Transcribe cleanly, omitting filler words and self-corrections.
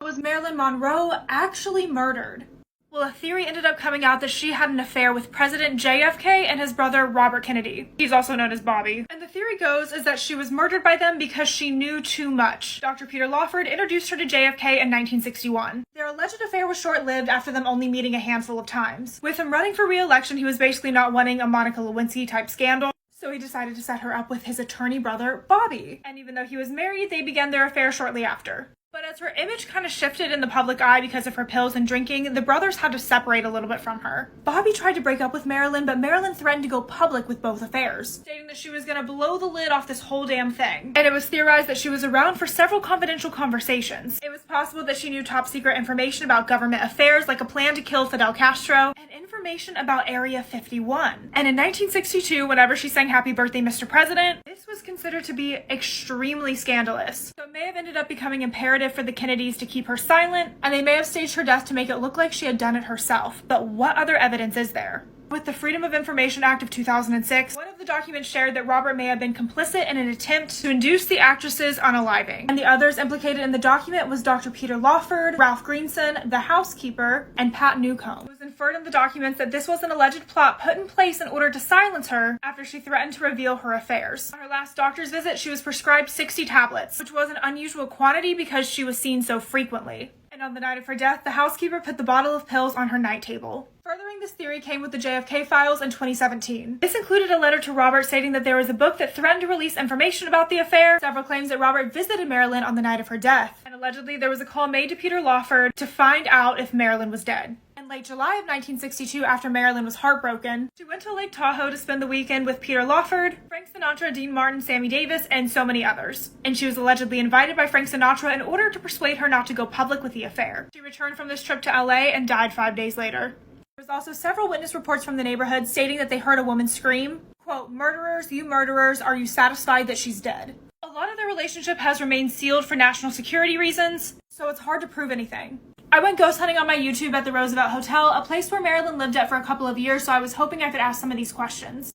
Was Marilyn Monroe actually murdered? Well, a theory ended up coming out that she had an affair with President JFK and his brother Robert Kennedy. He's also known as Bobby. And the theory goes is that she was murdered by them because she knew too much. Dr. Peter Lawford introduced her to JFK in 1961. Their alleged affair was short-lived after them only meeting a handful of times. With him running for re-election, he was basically not wanting a Monica Lewinsky type scandal, so he decided to set her up with his attorney brother, Bobby. And even though he was married, they began their affair shortly after. But as her image kind of shifted in the public eye because of her pills and drinking, the brothers had to separate a little bit from her. Bobby tried to break up with Marilyn, but Marilyn threatened to go public with both affairs, stating that she was going to blow the lid off this whole damn thing. And it was theorized that she was around for several confidential conversations. It was possible that she knew top secret information about government affairs, like a plan to kill Fidel Castro, and information about Area 51. And in 1962, whenever she sang Happy Birthday, Mr. President, this was considered to be extremely scandalous. So it may have ended up becoming imperative for the Kennedys to keep her silent, and they may have staged her death to make it look like she had done it herself. But what other evidence is there? With the Freedom of Information Act of 2006, one of the documents shared that Robert may have been complicit in an attempt to induce the actresses unaliving. And the others implicated in the document was Dr. Peter Lawford, Ralph Greenson, the housekeeper, and Pat Newcomb. It was inferred in the documents that this was an alleged plot put in place in order to silence her after she threatened to reveal her affairs. On her last doctor's visit, she was prescribed 60 tablets, which was an unusual quantity because she was seen so frequently. And on the night of her death, the housekeeper put the bottle of pills on her night table. Furthering this theory came with the JFK files in 2017. This included a letter to Robert stating that there was a book that threatened to release information about the affair, several claims that Robert visited Marilyn on the night of her death, and allegedly there was a call made to Peter Lawford to find out if Marilyn was dead. In late July of 1962, after Marilyn was heartbroken, she went to Lake Tahoe to spend the weekend with Peter Lawford, Frank Sinatra, Dean Martin, Sammy Davis, and so many others. And she was allegedly invited by Frank Sinatra in order to persuade her not to go public with the affair. She returned from this trip to LA and died 5 days later. There was also several witness reports from the neighborhood stating that they heard a woman scream, quote, "Murderers, you murderers, are you satisfied that she's dead?" A lot of their relationship has remained sealed for national security reasons, so it's hard to prove anything. I went ghost hunting on my YouTube at the Roosevelt Hotel, a place where Marilyn lived at for a couple of years, so I was hoping I could ask some of these questions.